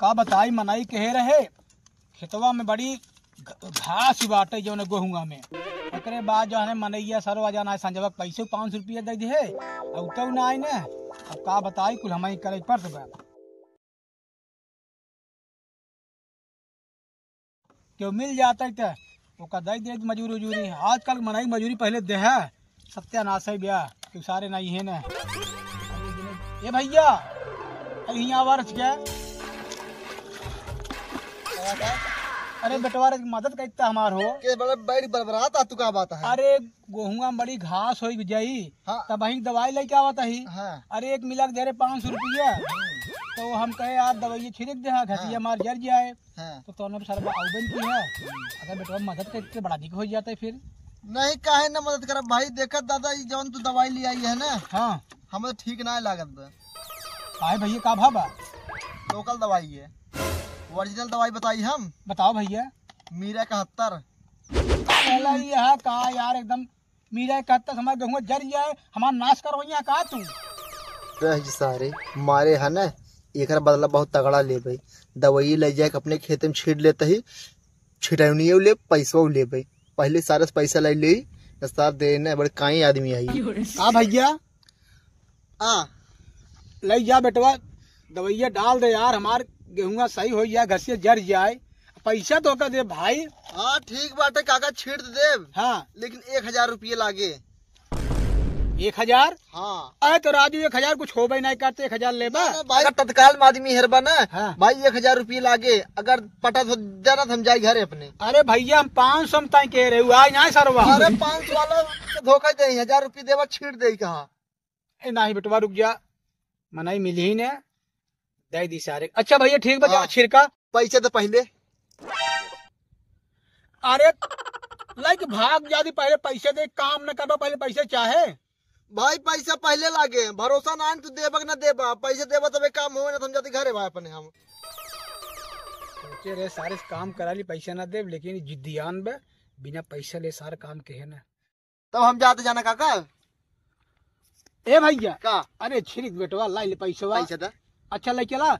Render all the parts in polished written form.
का बताई मनाई कहे रहे खेतवा में बड़ी घास बाटे जो गोहुआ में। एकरे बाद जो है मनैया सरवा जाना है संजवा पैसे 500 रुपया दे दिए और तब ना आई ने। अब का बताई कुल हम करे पड़त बा। क्यों मिल जाता है तो ओका दे मजूरी उजूरी। आजकल मनाई मजूरी पहले दे है सत्यानाश है ब्याह क्यों सारे नहीं है ना। ये भैया यहाँ वर्ष क्या अरे बेटवारे मदद करता हमार हो के बड़ी बड़बड़ाता तू का बात है। अरे गोहुआ में बड़ी घास हो जाई। हाँ। तब वही दवाई लेके आवता ही। हाँ। अरे एक मिला दे रहे 500 रुपया। तो हम कहे यार दवाई छिड़क दे घटिया मार जर जाए। हाँ। तो सर आउबन की है अगर बेटवा मदद करके बड़ा दिख हो जाता है फिर नहीं काहे ना मदद कर भाई। देखत दादा जौन तू दवाई ले आई है ना। हाँ हमें ठीक ना लागत काहे भैया का भाबा लोकल दवाई है ओरिजिनल दवाई बताई हम। बताओ भैया। मीरा 71 कहा यार एकदम मीरा 71 हमारे गेहूं जर जाए हमारा नाश करो कहा तू सारे मारे है ना। एक बदला बहुत तगड़ा ले भाई दवाई ले जाए अपने खेत में छीट लेते ही छिटौनी ले पैसा ले भाई पहले सारे पैसा ले ली सार देने बड़े काई आदमी आई का भैया ले जा बेटवा दवाइया डाल दे यार हमार गेहूं सही हो जाए घर से जर जाए पैसा तो का दे भाई। हाँ ठीक बाटे काका छीट दे। हाँ लेकिन 1000 रुपये लागे। 1000? हाँ अरे तो राजू 1000 कुछ हो नहीं करते 1000 लेबा भाई तत्काल में आदमी हेरबा ना। हाँ। भाई 1000 रुपये लागे अगर पटा तो जाना हम जाए घरे अपने। अरे भैया हम 500 तय कह रहे हुआ यहाँ सरवा। अरे 500 वाला धोखा दे 1000 रुपये देवा छीट दे कहा नहीं बेटवा रुक जा मनाई मिली ही ने दे दी सारे। अच्छा भैया ठीक बता छिड़का पैसे तो पहले। अरे लाइक भाग जाती पहले पैसे दे काम न करवा पहले पैसे चाहे भाई पैसा पहले लागे भरोसा ना तू देबा ना देबा पैसे देबा तबे काम हो ना तुम जाती घरे भाई अपने हम सोचे रे सारे काम करा ली पैसा ना दे लेकिन जिद्दियान बे बिना पैसा ले सारे काम के है ना। तब हम जाते जाना काका। ए भैया का अरे छिड़क बेटवा लाई ले पैसा दा। अच्छा ले चला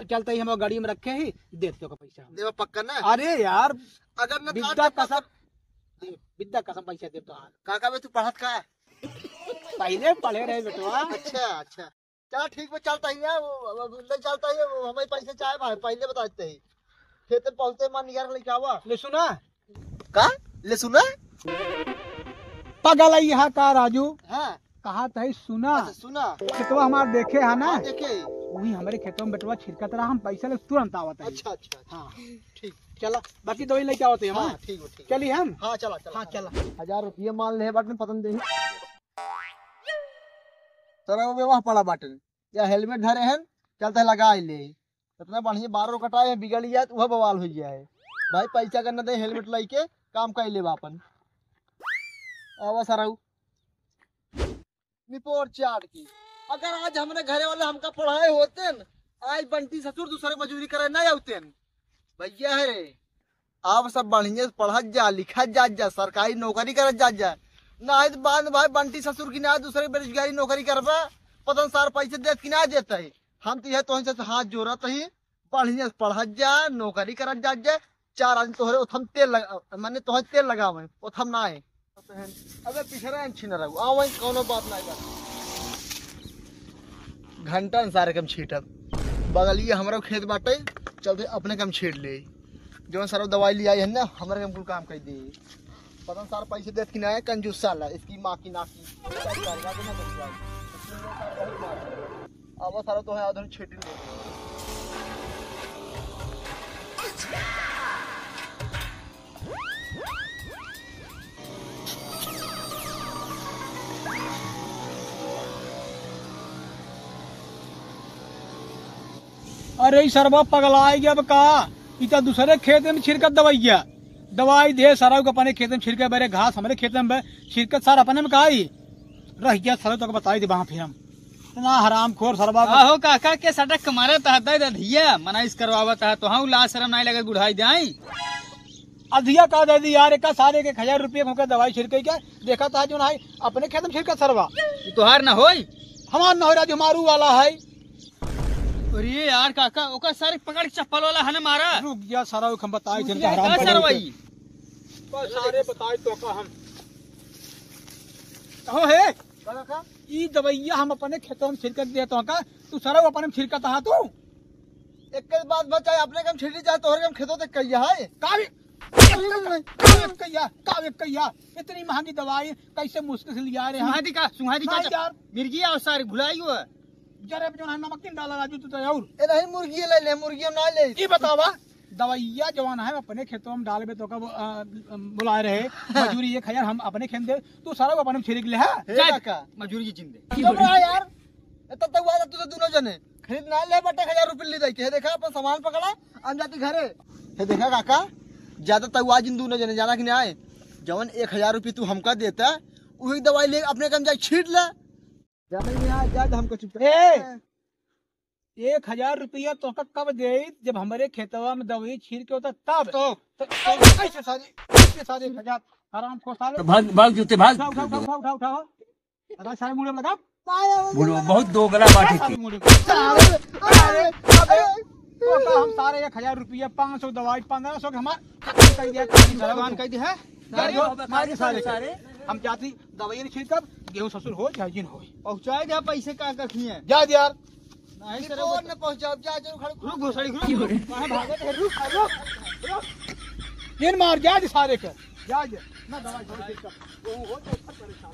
चलते ही हम गाड़ी में रखे ही दे दो का पैसा देवा पक्का ना। अरे यार अगर न विद्या कसम पैसा दे तो काका बे तू पढ़त का पहले पढ़े रहे बेटवा। अच्छा अच्छा चल ठीक है चलता ही है चलता ही हमें पैसे चाहे भाई पहले बता देते ही खेत में पहुंचते मान निकाल लेके आवा ले सुना का ले सुना पगल यहाँ का राजू। हाँ कहा था सुना। अच्छा, सुना खेतवा हमारे देखे है ना। देखे वही हमारे खेतों में बेटवा छिड़कत रहा हम पैसा ले तुरंत आवत है। अच्छा अच्छा हाँ ठीक चला बाकी दवाई लेके आवते हैं। हाँ ठीक है चलिए हम। हाँ चला हाँ चला 1000 रुपये मान ले बात में पसंद दे तोरा वो वहाँ पड़ा बाटन या हेलमेट धरे हैं चलते लगा ले इतना बढ़िया 12 कटाए बिगड़ जाए तो वह बवाल हो जाए भाई पैसा करना दे हेलमेट लाई के काम कर ले अपन आवा सराऊ निपोर चाट की। अगर आज हमने घरे वाले हमका पढ़ाए होते न आज बंटी ससुर दूसरे मजूरी करे नहीं आते भैया है रे आप सब बढ़िया पढ़त जा लिखत जा सरकारी नौकरी करत जा ना बाद भाई बंटी ससुर की ना दूसरे बेरोजगारी नौकरी करबा पता सार पैसे दे कि ना देता है। हम तो यह तो हाथ जोड़त ही बढ़िया पढ़त जा नौकरी करत जा 4 आदमी तोहरे उथम तेल माने तोहरे तेल लगावे उथम ना आए अगर पिछड़ा छीन रहू आवे कोनो बात नहीं बात घंटा सारे कम छीटब बगलिए हमारा खेत बाटे चलते अपने कम छीट ले जो सर दवाई ले आई है ना हमारे कम कुल काम कर दे पता सारा पैसे देत कि ना कंजूस साला इसकी माँ की नाकी अब सारा तो है उधर छीट ले अरे सरवा पगलाए गया का इतना दूसरे खेत में छिड़कत दवाइया दवाई दे सारा अपने खेत में छिड़के बेरे घास हमारे खेत में छिड़कत सारा अपने में का रह गया सर तो बताई दे वहाँ फिर हम इतना हराम खोर सरवा हो काका के सटक मारे तहदिया मनाइश करवावत है तो हाँ ला शर्म नहीं लगे गुढ़ाई जाई अधिया का दे दी यार एक सारे के 1000 रुपये होकर दवाई छिड़के क्या देखा था जो ना अपने खेत में छिड़का सरवा तुहार न हो हमार न हो रहा जो मारू वाला है अरे यार काका ओका सारे पकड़ के चप्पल वाला है ना मारा। रुक जा सारा हम बताए क्या चलता हराम सर पड़े वही सारे बताए तो का हम कहो है काका ई दवाइया हम अपने खेतों में छिड़क दिया तो का तू सारा अपने में छिड़कता हा तू एक के बाद बचाए अपने कम छिड़ी जाए तोहरे कम खेतों तक कहिया है कावे कावे कहिया इतनी महंगी दवाई कैसे मुश्किल से लिया रहे हैं सुहादी का नहीं यार मिर्गी और सारे घुलाई हुआ जरे जो है नमक नहीं डाला राजू तू तो और ए नहीं मुर्गी ले ले मुर्गी हम ना ले ये बतावा दवाइया जवान है अपने खेतों में डालबे तो कब बुलाए रहे मजूरी 1000 हम अपने खेत दे तू सारा अपने में छिड़क ले है हे काका मजूरी की जिंदे चुप रहा यार इतना तक हुआ तू तो दोनों जने खरीद ना ले बटे 1000 रुपए ले जाके देखा अपन सामान पकड़ा हम जाती घरे हे देखा काका ज्यादा तक आज इन दोनों जने जाना कि नहीं आए जवन 1000 रुपये तू हमका देता वही दवाई ले अपने कम जाए छीट ले ज्यादा नहीं आ ज्यादा हमको चुप 1000 रुपया तो कब दे जब हमारे खेतवा में दवाई छीड़ के होता तब तो कैसे सारे 1000 आराम को साले भाग जूते भाग उठाओ अरे सारे मुड़े में लगा बुढ़ो बहुत दो गला बाटी सारे मुड़े अरे तो हम सारे 1000 रुपया 500 दवाई 1500 के हमारे कर दिया भगवान कह दी है मारे सारे हम जाती दवाई छीड़ कर गेहूं ससुर हो चाहे जिन हो पहुँचाए दे पैसे का कखिए जा यार नहीं सर कौन न पहुंचा जा जो खड़े रुक घोसड़ी रुक वहाँ भागत है रुक जिन मार जा सारे के जा ना दवाई छीड़ कर गेहूं हो तो परेशान